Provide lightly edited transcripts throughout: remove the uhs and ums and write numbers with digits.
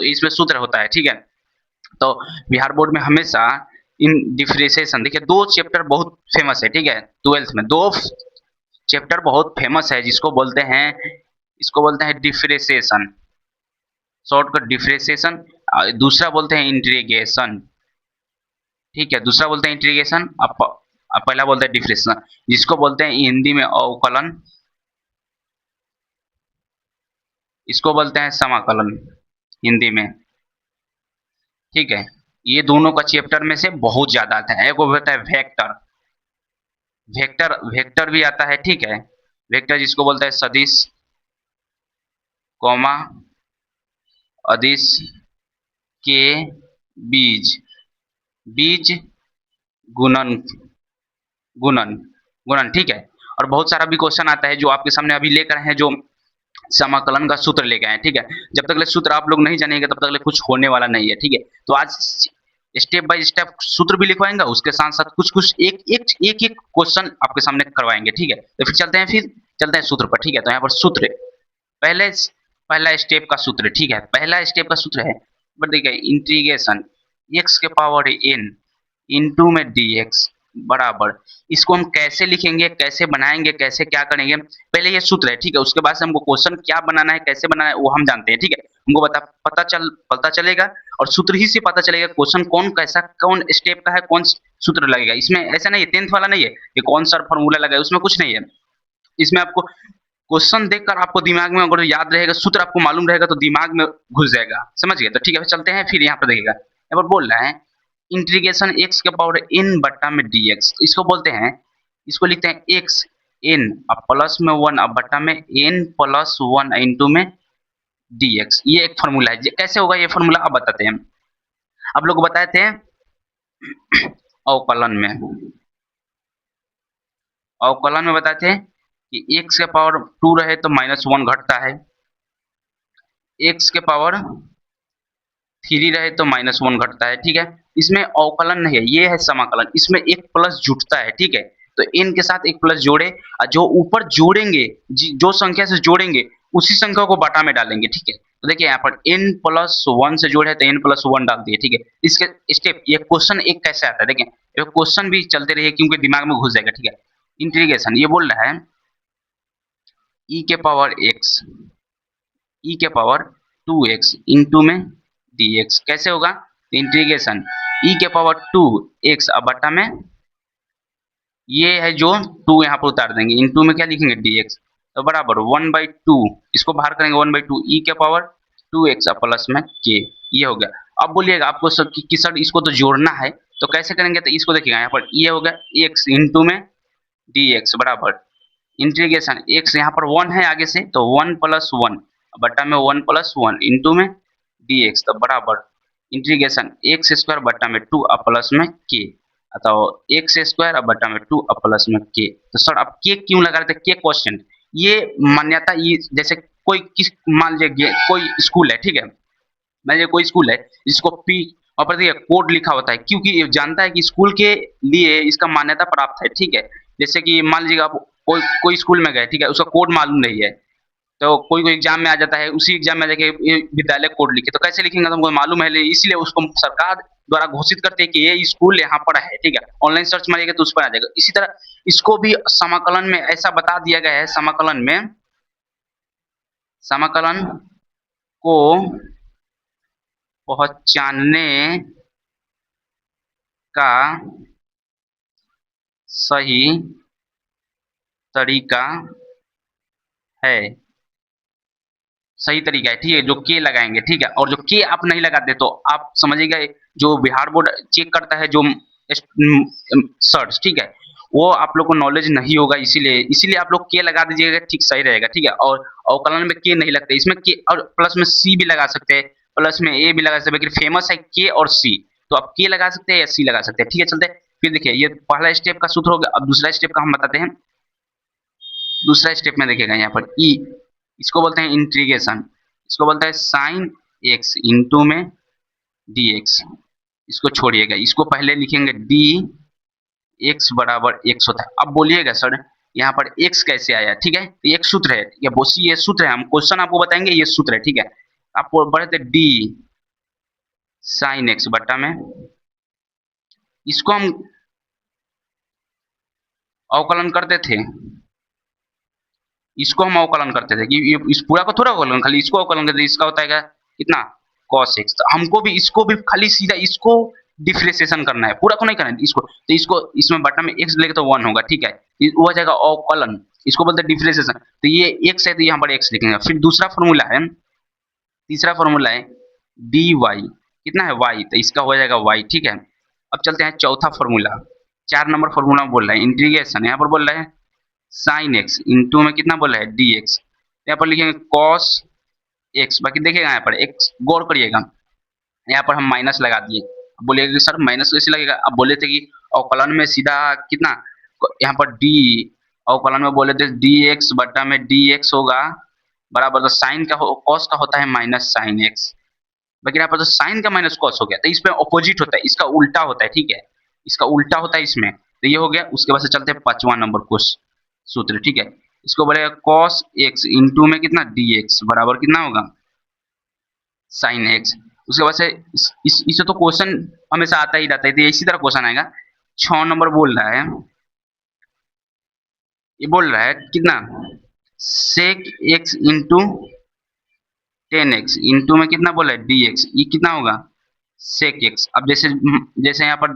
तो इसमें सूत्र होता है, ठीक है। तो बिहार बोर्ड में हमेशा इन डिफरेंशिएशन, देखिए दो चैप्टर बहुत फेमस है, ठीक है, ट्वेल्थ में दो चैप्टर बहुत फेमस है, इसको बोलते हैं डिफरेंशिएशन, शॉर्टकट डिफरेंशिएशन, दूसरा बोलते हैं इंटीग्रेशन, ठीक है, दूसरा बोलते हैं इंटीग्रेशन, अब पहला बोलते हैं डिफरेंशिएशन, जिसको बोलते हैं हिंदी में अवकलन, इसको बोलते हैं समाकलन हिंदी में, ठीक है। ये दोनों का चैप्टर में से बहुत ज्यादा आता है। एक होता है वेक्टर, वेक्टर भी आता है, ठीक है, वेक्टर जिसको बोलते हैं सदिश, कॉमा, अदिश के बीज, बीज गुणन, गुणन, गुणन, ठीक है। और बहुत सारा भी क्वेश्चन आता है जो आपके सामने अभी लेकर हैं, जो समाकलन का सूत्र लेके आए, ठीक है। जब तक सूत्र आप लोग नहीं जानेंगे तब तक कुछ होने वाला नहीं है, ठीक है। तो आज स्टेप बाय स्टेप सूत्र भी लिखवाएंगे, उसके साथ साथ कुछ कुछ एक क्वेश्चन आपके सामने करवाएंगे, ठीक है। तो फिर चलते हैं सूत्र पर, ठीक है। तो यहाँ पर सूत्र पहले पहला स्टेप का सूत्र, ठीक है, पहला स्टेप का सूत्र है, बट देखिए इंटीग्रेशन एक्स के पावर एन इंटू में डी एक्स बराबर, इसको हम कैसे लिखेंगे, कैसे बनाएंगे, कैसे क्या करेंगे, पहले ये सूत्र है, ठीक है। उसके बाद से हमको क्वेश्चन क्या बनाना है, कैसे बनाना है, वो हम जानते हैं, ठीक है। हमको पता चलेगा, और सूत्र ही से पता चलेगा क्वेश्चन कौन कैसा, कौन स्टेप का है, कौन सूत्र लगेगा। इसमें ऐसा नहीं है, 10th वाला नहीं है कि कौन सा फॉर्मूला लगा है, उसमें कुछ नहीं है। इसमें आपको क्वेश्चन देखकर आपको दिमाग में अगर याद रहेगा, सूत्र आपको मालूम रहेगा तो दिमाग में घुस जाएगा, समझ गए। तो ठीक है, चलते हैं फिर यहाँ पर देखिएगा, यहाँ पर बोल रहा है इंटीग्रेशन एक्स के पावर एन बट्टा में डी एक्स, इसको बोलते हैं, इसको लिखते हैं एक्स एन अब प्लस में वन अब बट्टा में एन प्लस वन इंटू में डी एक्स, ये एक फॉर्मूला है। कैसे होगा ये फॉर्मूला अब बताते हैं। आप लोग बताए थे अवकलन में, अवकलन में बताए थे कि एक्स के पावर टू रहे तो माइनस वन घटता है, एक्स के पावर थ्री रहे तो माइनस वन घटता है, ठीक है। इसमें अवकलन नहीं है, ये है समाकलन, इसमें एक प्लस जुटता है, ठीक है। तो n के साथ एक प्लस जोड़े, और जो ऊपर जोड़ेंगे, जो संख्या से जोड़ेंगे उसी संख्या को बटा में डालेंगे, ठीक है। तो देखिए यहाँ पर n प्लस वन से जोड़े तो n प्लस वन डाल दिए, ठीक है। इसके स्टेप, ये क्वेश्चन एक कैसे आता है, देखिए ये क्वेश्चन भी चलते रहिए क्योंकि दिमाग में घुस जाएगा, ठीक है। इंटीग्रेशन ये बोल रहा है e के पावर x, e के पावर 2x इंटू में dx, कैसे होगा, इंटीग्रेशन e के पावर 2x अब बटा में, ये है जो 2 यहाँ पर उतार देंगे, इंटू में क्या लिखेंगे dx, तो बराबर 1/2, इसको बाहर करेंगे 1/2 e के पावर 2x अब प्लस में k, ये हो गया। अब बोलिएगा आपको सब कि सर इसको तो जोड़ना है, तो कैसे करेंगे, तो इसको देखिएगा यहाँ पर ये हो गया x इंटू में dx बराबर इंटीग्रेशन x यहाँ पर 1 है आगे से, तो 1 प्लस वन बट्टा में 1 प्लस वन इंटू में dx, तो बराबर इंटीग्रेशन एक्स स्क्वायर बट्टा में 2 अब प्लस में k, तो एक्स स्क्वायर अब बट्टा में 2 अब प्लस में k। तो सर अब k क्यों लगा रहे थे, k क्वेश्चन, ये मान्यता, ये जैसे कोई किस, मान लीजिए कोई स्कूल है, ठीक है, मान लीजिए कोई स्कूल है जिसको पी और पर देखिए कोड लिखा होता है, क्योंकि ये जानता है कि स्कूल के लिए इसका मान्यता प्राप्त है, ठीक है। जैसे कि मान लीजिए आप कोई स्कूल में गए, ठीक है, उसका कोड मालूम नहीं है, तो कोई एग्जाम में आ जाता है, उसी एग्जाम में जाके विद्यालय कोड लिखे, तो कैसे लिखेंगे, तो हमको मालूम है, इसलिए उसको सरकार द्वारा घोषित करते हैं कि ये स्कूल यहाँ पर है, ठीक है। ऑनलाइन सर्च मारिएगा तो उस पर आ जाएगा। इसी तरह इसको भी समाकलन में ऐसा बता दिया गया है, समाकलन को पहचानने का सही तरीका है, सही तरीका है, ठीक है, जो के लगाएंगे, ठीक है। और जो के आप नहीं लगाते तो आप समझिएगा जो बिहार बोर्ड चेक करता है, जो सर्च, ठीक है, वो आप लोग को नॉलेज नहीं होगा, इसीलिए आप लोग के लगा दीजिएगा, ठीक सही रहेगा, ठीक है। और अवकलन में के नहीं लगते, इसमें के और प्लस में सी भी लगा सकते हैं, प्लस में ए भी लगा सकते हैं, लेकिन फेमस है के और सी, तो आप के लगा सकते हैं या सी लगा सकते हैं, ठीक है। चलते फिर देखिए, ये पहला स्टेप का सूत्र हो गया। अब दूसरा स्टेप का हम बताते हैं। दूसरा स्टेप में देखिएगा यहाँ पर ई, इसको बोलते हैं इंटीग्रेशन, इसको बोलते हैं साइन एक्स इंटू में डी एक्स, इसको छोड़िएगा, इसको पहले लिखेंगे डी एक्स बराबर एक्स होता है। अब बोलिएगा सर यहाँ पर एक्स कैसे आया, ठीक है, तो एक सूत्र है, ये सूत्र है, हम क्वेश्चन आपको बताएंगे, ये सूत्र है, ठीक है। आपको बढ़ते डी साइन एक्स बटा में, इसको हम अवकलन करते थे, इसको हम अवकलन करते थे कि ये इस पूरा को थोड़ा अवकलन, खाली इसको अवकलन करते थे। इसका होता है कितना cos x। तो हमको भी इसको भी खाली सीधा इसको डिफरेंशिएशन करना है, पूरा को नहीं करना है इसको। तो इसको इसमें बटा में x लेंगे तो 1 होगा, ठीक है, वो हो जाएगा अवकलन, इसको बोलते हैं डिफरेंशिएशन। तो ये x है तो यहाँ पर x लिखेंगे। फिर दूसरा फॉर्मूला है, तीसरा फॉर्मूला है dy, कितना है y, तो इसका हो जाएगा y, ठीक है। अब चलते हैं चौथा फॉर्मूला, 4 नंबर फॉर्मूला बोल रहा है इंटीग्रेशन, यहाँ पर बोल रहा है साइन एक्स इंटू में कितना बोला है डी एक्स, यहाँ पर लिखेंगे कॉस एक्स। बाकी देखिएगा यहाँ पर एक्स, गौर करिएगा, यहाँ पर हम माइनस लगा दिए। अब बोलिएगा कि सर माइनस कैसे लगेगा, अब बोले थे कि अवकलन में सीधा कितना, यहाँ पर डी, अवकलन में बोले थे डी एक्स बटा में डी एक्स होगा बराबर, तो साइन का कॉस का होता है माइनस साइन एक्स। बाकी यहाँ पर तो साइन का माइनस कॉस हो गया, तो इसमें ऑपोजिट होता है, इसका उल्टा होता है, ठीक है, इसका उल्टा होता है इसमें। तो ये हो गया। उसके बाद से चलते हैं 5वां नंबर क्वेश्चन सूत्र, ठीक है, इसको बोलेगा cos x इंटू में कितना dx बराबर कितना होगा sin x। उसके बाद से इसे तो क्वेश्चन हमेशा आता ही रहता है, तो इसी तरह क्वेश्चन आएगा। 6 नंबर बोल रहा है, ये बोल रहा है कितना sec x into 10x into में कितना बोला है dx, ये कितना होगा sec x। अब जैसे जैसे यहाँ पर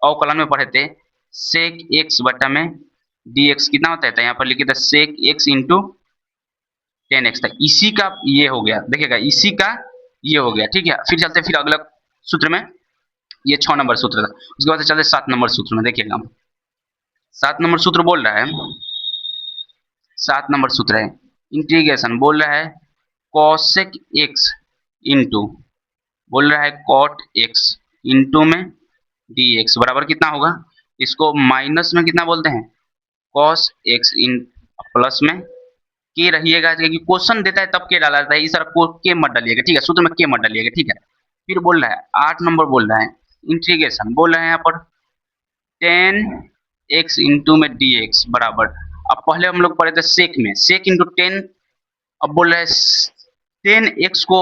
अवकलन में पढ़े थे sec x बटा में dx कितना होता है, तो यहाँ पर लिखे थे sec x इंटू 10x तक, इसी का ये हो गया, देखिएगा इसी का ये हो गया, ठीक है। फिर चलते फिर अगला सूत्र में, ये 6 नंबर सूत्र था। उसके बाद चलते 7 नंबर सूत्र में, देखिएगा 7 नंबर सूत्र बोल रहा है, 7 नंबर सूत्र है इंटीग्रेशन, बोल रहा है cosec x इंटू, बोल रहा है cot x इंटू में dx बराबर कितना होगा, इसको माइनस में कितना बोलते हैं cos x इन प्लस में के रहिएगा, क्योंकि क्वेश्चन देता है तब के डाला जाता है, इस तरह को के मत डालिएगा, ठीक है, सूत्र में के मत डालिएगा, ठीक है। फिर बोल रहा है 8 नंबर बोल रहा है इंटीग्रेशन, बोल रहे हैं यहाँ पर 10x इंटू में dx बराबर, अब पहले हम लोग पढ़े थे सेक में, सेक इंटू 10, अब बोल रहे हैं 10x को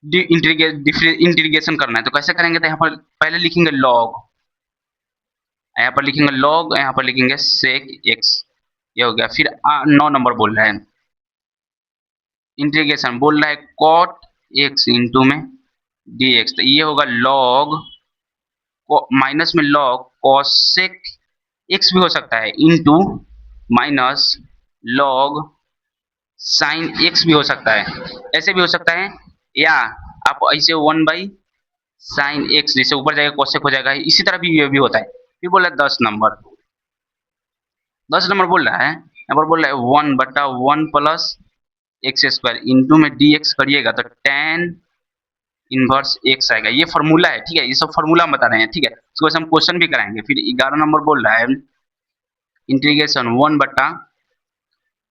इंटीग्रेशन करना है, तो कैसे करेंगे, तो यहाँ पर पहले लिखेंगे लॉग, यहाँ पर लिखेंगे लॉग, यहाँ पर लिखेंगे सेक x, ये हो गया। फिर 9 नंबर बोल रहा है इंटीग्रेशन, बोल रहा है cot x इंटू में dx, तो ये होगा log, माइनस में log cosec x भी हो सकता है into minus log sin x भी हो सकता है, ऐसे भी हो सकता है, या आप ऐसे 1 बाई साइन एक्स जैसे ऊपर जाएगा cosec हो जाएगा, इसी तरह भी ये भी होता है। फिर बोला 10 नंबर, 10 नंबर बोल रहा है, यहाँ पर बोल रहा है 1 बटा 1 प्लस एक्स स्क्वायर इंटू में dx करिएगा तो tan इनवर्स x आएगा, ये फॉर्मूला है, ठीक है, ये सब फॉर्मूला बता रहे हैं, ठीक है। उसके बाद हम क्वेश्चन भी कराएंगे। फिर 11 नंबर बोल रहा है इंटीग्रेशन 1 बटा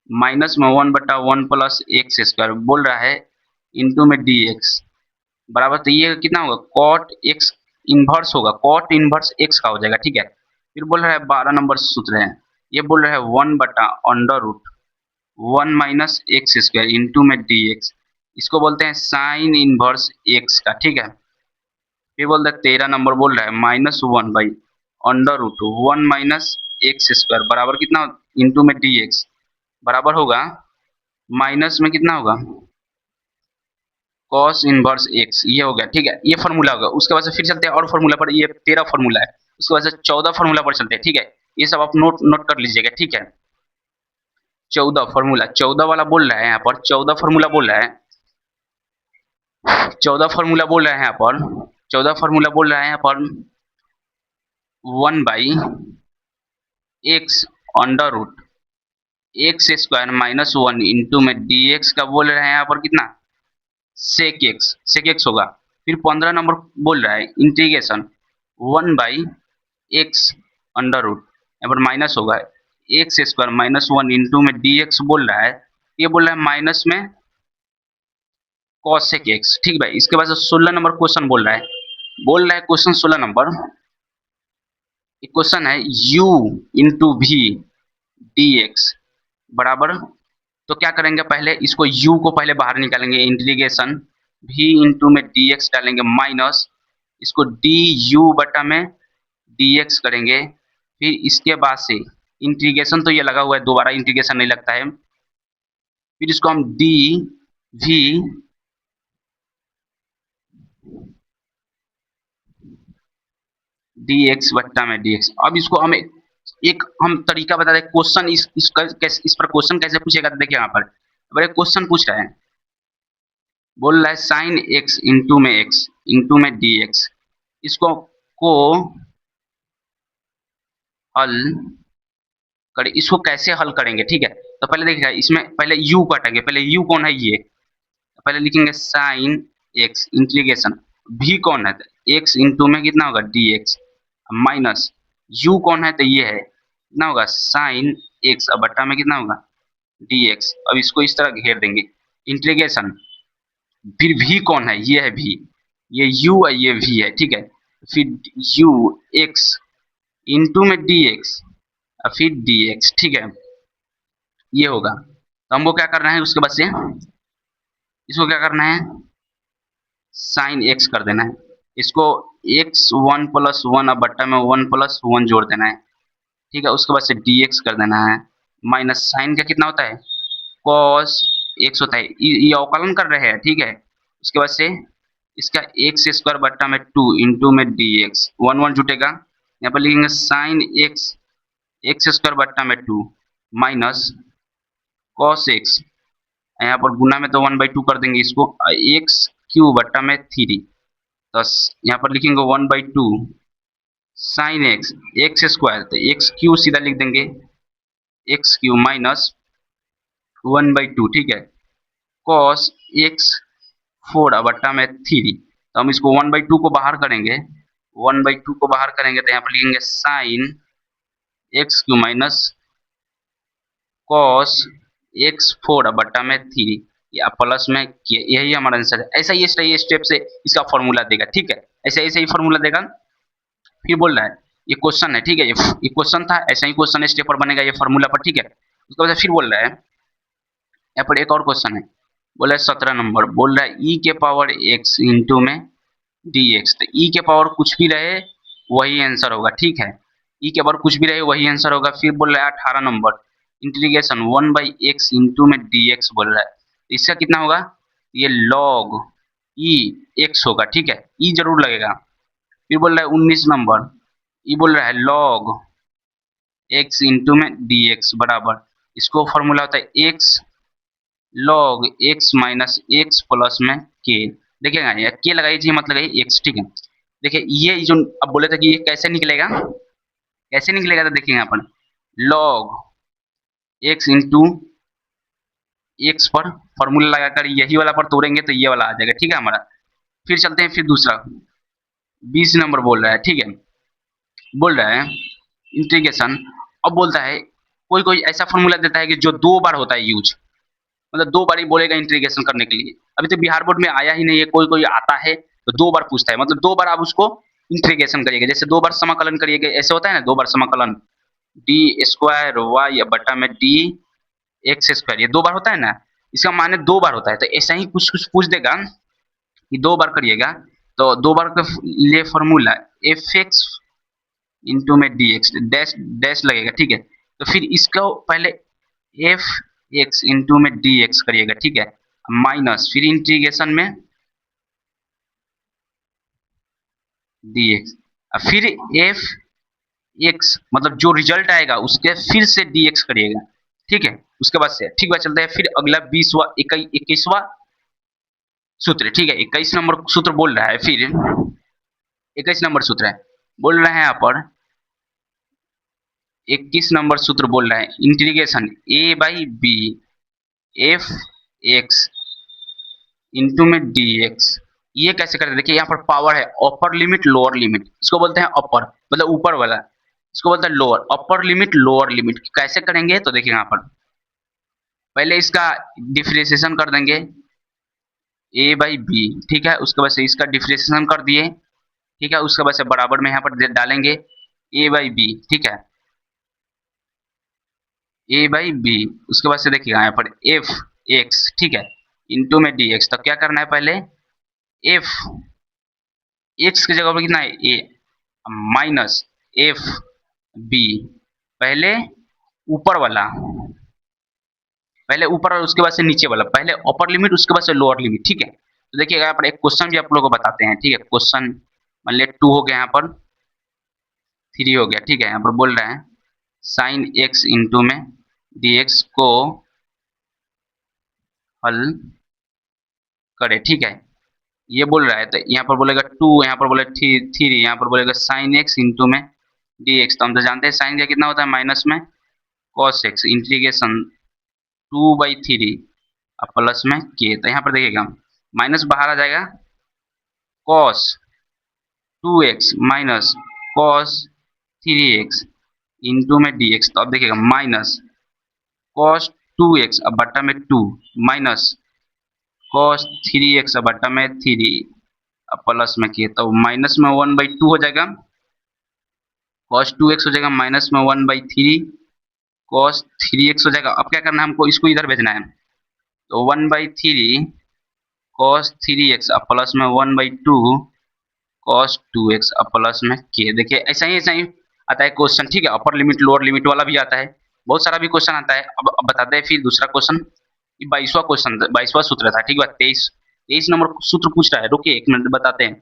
माइनस में 1 बटा 1 प्लस एक्स स्क्वायर बोल रहा है इंटू में dx बराबर, तो ये कितना होगा cot x इनवर्स होगा, cot इनवर्स x का हो जाएगा, ठीक है। फिर बोल रहा है 12 नंबर सूत्र है, ये बोल रहा है 1 बटा under root 1 minus x square into में dx, इसको बोलते हैं साइन इनवर्स x का, ठीक है। फिर बोलते हैं 13 नंबर बोल रहा है -1 by under root 1 minus x square बराबर कितना इंटू में dx बराबर होगा माइनस में कितना होगा cos इनवर्स x, ये हो गया, ठीक है, ये फॉर्मूला होगा। उसके बाद से फिर चलते हैं और फॉर्मूला पर, ये 13 फॉर्मूला है। उसके बाद से 14 फॉर्मूला पर चलते हैं, ठीक है, ये सब आप नोट नोट कर लीजिएगा, ठीक है। 14 फॉर्मूला, 14 वाला बोल रहा है यहाँ पर, 14 फॉर्मूला बोल रहा है, 14 फॉर्मूला बोल रहा है यहाँ पर, 14 फॉर्मूला बोल रहा है यहाँ पर 1 by x under root x square minus 1 into में dx का बोल रहे हैं यहाँ पर कितना सेक एक्स होगा। फिर 15 नंबर बोल रहा है integration 1 by x under root, यहाँ पर माइनस होगा एक्स स्क्वायर माइनस 1 इंटू में dx बोल रहा है, ये बोल रहा है माइनस में cosec x, ठीक भाई। इसके बाद 16 नंबर क्वेश्चन बोल रहा है क्वेश्चन 16 नंबर, क्वेश्चन है u into v d x बराबर, तो क्या करेंगे, पहले इसको u को पहले बाहर निकालेंगे इंटीग्रेशन v इंटू में dx डालेंगे माइनस इसको du बटा में dx करेंगे। फिर इसके बाद से इंटीग्रेशन तो ये लगा हुआ है, दोबारा इंटीग्रेशन नहीं लगता है। फिर इसको हम v dx बट्टा में dx। अब इसको हम एक हम तरीका बता दें, क्वेश्चन इस पर क्वेश्चन कैसे पूछेगा। तो देखिए यहाँ पर अब एक क्वेश्चन पूछ रहा है, बोल रहा है साइन x इंटू में dx, इसको को हल करें। इसको कैसे हल करेंगे, ठीक है। तो पहले देखिएगा, इसमें पहले u काटेंगे। पहले u कौन है, ये पहले लिखेंगे साइन x इंटीग्रेशन, v कौन है, x इंटू में कितना होगा dx माइनस u कौन है, तो ये है कितना होगा साइन x, अब बट्टा में कितना होगा dx। अब इसको इस तरह घेर देंगे इंटीग्रेशन। फिर v कौन है, ये है v, ये u है, ये v है, ठीक है। फिर u x इंटू में dx और फिर dx, ठीक है, ये होगा। तो हमको क्या करना है, उसके बाद से इसको क्या करना है, साइन x कर देना है। इसको x 1 प्लस 1 अब बट्टा में 1 प्लस 1 जोड़ देना है, ठीक है। उसके बाद से dx कर देना है माइनस साइन का कितना होता है cos x होता है, ये अवकलन कर रहे हैं, ठीक है। उसके बाद से इसका एक्स स्क्वायर बट्टा में 2 इंटू में dx, 1 1 जुटेगा, यहाँ पर लिखेंगे साइन x एक्स स्क्वायर बट्टा में 2 माइनस cos x, यहाँ पर गुना में तो 1/2 कर देंगे इसको, एक्स क्यू बट्टा में 3, तो यहाँ पर लिखेंगे 1/2 साइन एक्स एक्स स्क्वायर, तो एक्स क्यू सीधा लिख देंगे एक्स क्यू माइनस 1/2, ठीक है, कॉस एक्स 4 बट्टा में 3। तो हम इसको 1/2 को बाहर करेंगे, 1/2 को बाहर करेंगे तो यहाँ पर लिखेंगे sine x Q minus cos x 4 बट्टा में 3 या प्लस में, यही हमारा आंसर है। ऐसा ही स्टेप से इसका फॉर्मूला देगा, ठीक है, ऐसे ही फॉर्मूला देगा। फिर बोल रहा है ये क्वेश्चन है, ठीक है, ये क्वेश्चन था, ऐसा ही क्वेश्चन स्टेप पर बनेगा ये फॉर्मूला पर, ठीक है। उसके बाद फिर बोल रहा है यहाँ पर एक और क्वेश्चन है, बोल रहा है 17 नंबर, बोल रहा है ई के पावर एक्स इंटू में डी एक्स। तो ई के पावर कुछ भी रहे वही आंसर होगा, ठीक है, ई के पावर कुछ भी रहे वही आंसर होगा। फिर बोल रहा है 18 नंबर, इंटीग्रेशन 1/x इंटू में dx बोल रहा है, इसका कितना होगा, ये log ई एक्स होगा, ठीक है, ई जरूर लगेगा। फिर बोल रहा है 19 नंबर, ये बोल रहा है log x इंटू में dx बराबर, इसको फॉर्मूला होता है x log x minus x plus में k। देखिएगा ये k लगाइए मत लगाइए x, ठीक है। देखिए ये जो अब बोले थे कि ये कैसे निकलेगा, कैसे निकलेगा, तो देखिए यहाँ पर log x इंटू एक्स पर फॉर्मूला लगाकर यही वाला पर तोड़ेंगे तो ये वाला आ जाएगा, ठीक है हमारा। फिर चलते हैं, फिर दूसरा 20 नंबर बोल रहा है, ठीक है, बोल रहा है इंटीग्रेशन। अब बोलता है कोई कोई ऐसा फॉर्मूला देता है कि जो 2 बार होता है यूज, मतलब 2 बार ही बोलेगा इंटीग्रेशन करने के लिए। अभी तो बिहार बोर्ड में आया ही नहीं है, कोई कोई आता है तो 2 बार पूछता है, मतलब 2 बार आप उसको इंटीग्रेशन करिएगा, जैसे 2 बार समाकलन करिएगा, ऐसे होता है ना 2 बार समाकलन, डी स्क्वायर वाई बटा में डी एक्स स्क्वायर, ये 2 बार होता है ना, इसका माने 2 बार होता है। तो ऐसा ही कुछ कुछ पूछ देगा कि 2 बार करिएगा, तो 2 बार के लिए फॉर्मूला एफ एक्स इंटू में डी एक्स डैश डैश लगेगा, ठीक है। तो फिर इसको पहले एफ एक्स इंटू में डी एक्स करिएगा, ठीक है, माइनस फिर इंटीग्रेशन में डी एक्स, फिर एफ एक्स मतलब जो रिजल्ट आएगा उसके फिर से डी एक्स करिएगा, ठीक है। उसके बाद से ठीक बात चलता है, फिर अगला 20वां 21वां सूत्र, ठीक है, 21 नंबर सूत्र बोल रहा है, फिर 21 नंबर सूत्र है, बोल रहे हैं यहाँ पर 21 नंबर सूत्र बोल रहा है integration a by b f x into में डी एक्स। ये कैसे करते हैं, देखिए यहाँ पर पावर है अपर लिमिट लोअर लिमिट, इसको बोलते हैं अपर मतलब ऊपर वाला, इसको बोलते हैं lower, upper limit lower limit. कैसे करेंगे तो देखिए यहाँ पर पहले इसका डिफरेंशिएशन कर देंगे ए बाई बी, ठीक है, उसके बाद से इसका डिफरेंशिएशन कर दिए, ठीक है, उसके बाद से बराबर में यहाँ पर डालेंगे ए बाई बी, ठीक है, ए बाई बी। उसके बाद से देखिएगा यहाँ पर एफ एक्स, ठीक है, इंटू में डी एक्स। तो क्या करना है पहले एफ एक्स की जगह पर कितना है ए माइनस एफ बी, पहले ऊपर वाला, पहले ऊपर और उसके बाद से नीचे वाला, पहले अपर लिमिट उसके बाद से लोअर लिमिट, ठीक है। तो देखिएगा यहाँ पर एक क्वेश्चन भी आप लोगों को बताते हैं, ठीक है। क्वेश्चन मान लिया 2 हो गया, यहाँ पर 3 हो गया, ठीक है। यहाँ पर बोल रहे हैं साइन एक्स इंटू में डी एक्स को हल करे, ठीक है। ये बोल रहा है तो यहाँ पर बोलेगा 2, यहाँ पर बोले 3, यहाँ पर बोलेगा साइन एक्स इंटू में डी एक्स, तो हम तो जानते हैं साइन का कितना होता है माइनस में कॉस एक्स इंटीग्रेशन 2/3 और प्लस में के। तो यहाँ पर देखिएगा माइनस बाहर आ जाएगा, cos 2x minus cos 3x into में dx, तो अब देखिएगा माइनस कॉस 2x अब बट्टा में 2 माइनस कॉस 3x अब बट्टा में 3 अब प्लस में के, तो माइनस में 1/2 हो जाएगा, कॉस 2x हो जाएगा माइनस में 1/3 कॉस 3x हो जाएगा। अब क्या करना है हमको, इसको इधर भेजना है, तो 1/3 कॉस 3x अब प्लस में 1/2 कॉस 2x अब प्लस में के। देखिए ऐसा ही आता है क्वेश्चन, ठीक है। अपर लिमिट लोअर लिमिट वाला भी आता है, बहुत सारा भी क्वेश्चन आता है। अब बताते हैं फिर दूसरा क्वेश्चन, 22वां क्वेश्चन, 22वां सूत्र था, ठीक है। 23 नंबर सूत्र पूछ रहा है, रुकिए एक मिनट बताते हैं।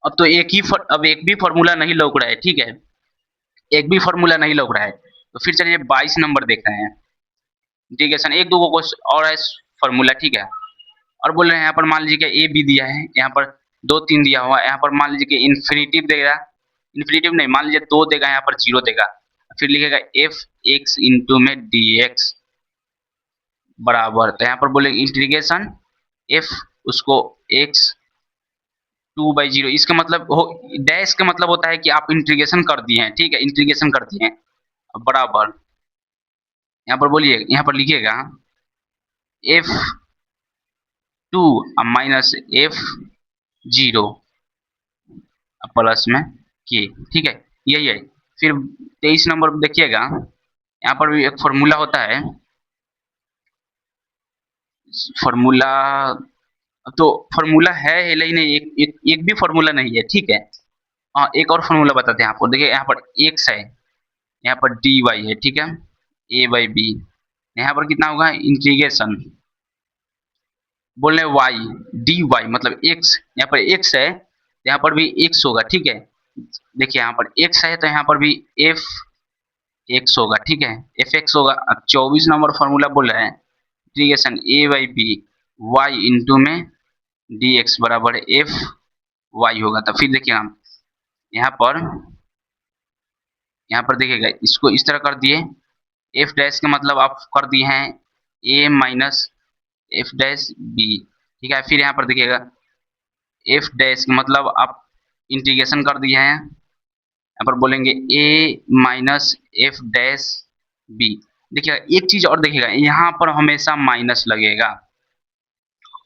अब तो अब एक भी फॉर्मूला नहीं लौक रहा है, ठीक है। एक भी फॉर्मूला नहीं लौक रहा है, तो फिर चलिए 22 नंबर देख रहे हैं। इंटीग्रेशन एक दो क्वेश्चन और है फॉर्मूला, ठीक है। और बोल रहे हैं यहाँ पर मान लीजिए कि ए बी दिया है, यहाँ पर 2 3 दिया हुआ है, यहाँ पर मान लीजिए कि इन्फिनिटिव देगा, इन्फिनिटिव नहीं, मान लीजिए 2 देगा, यहाँ पर 0 देगा, फिर लिखेगा एफ एक्स इंटू में डी एक्स बराबर, तो यहाँ पर बोलेंगे इंटीग्रेशन एफ उसको एक्स 2/0, इसका मतलब हो, डैश का मतलब होता है कि आप इंटीग्रेशन कर दिए हैं, ठीक है, इंटीग्रेशन कर दिए हैं बराबर। यहाँ पर बोलिए, यहाँ पर लिखिएगा एफ 2 माइनस एफ 0 प्लस में के, ठीक है, यही है। फिर 23 नंबर देखिएगा, यहाँ पर भी एक फॉर्मूला होता है, फॉर्मूला तो फॉर्मूला है लेकिन एक भी फॉर्मूला नहीं है, ठीक है। हाँ एक और फॉर्मूला बताते हैं आपको, देखिए यहाँ पर एक्स है, यहाँ पर डी वाई है, ठीक है, ए बाई बी, यहाँ पर कितना होगा इंटीग्रेशन, बोल रहे वाई डी वाई मतलब एक्स, यहाँ पर एक्स है, यहाँ पर भी एक्स होगा, ठीक है। देखिए यहाँ पर एक्स है तो यहाँ पर भी एफ एक्स होगा, ठीक है, एफ एक्स होगा। अब 24 नंबर फॉर्मूला बोल रहे हैं integration a by b y into में डी एक्स बराबर एफ वाई होगा। तो फिर देखिए हम यहाँ पर देखिएगा इसको इस तरह कर दिए, एफ डैश का मतलब आप कर दिए हैं ए माइनस एफ डैश बी, ठीक है। फिर यहाँ पर देखिएगा एफ डैश का मतलब आप इंटीग्रेशन कर दिए हैं, यहाँ पर बोलेंगे ए माइनस एफ डैश बी। देखिएगा एक चीज और देखिएगा, यहाँ पर हमेशा माइनस लगेगा,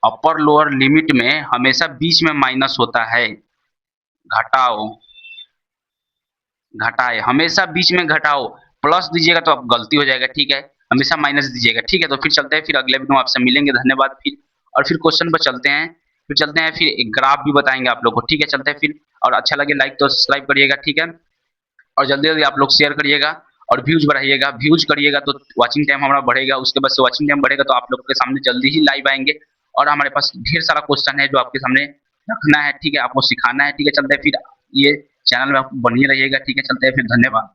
अपर लोअर लिमिट में हमेशा बीच में माइनस होता है, घटाओ घटाए हमेशा बीच में घटाओ, प्लस दीजिएगा तो अब गलती हो जाएगा, ठीक है, हमेशा माइनस दीजिएगा, ठीक है। तो फिर चलते हैं, फिर अगले वीडियो में आपसे मिलेंगे, धन्यवाद। फिर और फिर क्वेश्चन पर चलते हैं, फिर एक ग्राफ भी बताएंगे आप लोग को, ठीक है। चलते हैं फिर, और अच्छा लगे लाइक तो सब्सक्राइब करिएगा, ठीक है, और जल्दी जल्दी आप लोग शेयर करिएगा और व्यूज बढ़ाइएगा, व्यूज करिएगा तो वॉचिंग टाइम हमारा बढ़ेगा, उसके बाद से वॉचिंग टाइम बढ़ेगा तो आप लोग के सामने जल्दी ही लाइव आएंगे, और हमारे पास ढेर सारा क्वेश्चन है जो आपके सामने रखना है, ठीक है, आपको सिखाना है, ठीक है। चलते हैं फिर, ये चैनल में आप बनिए रहिएगा, ठीक है। चलते हैं फिर, धन्यवाद।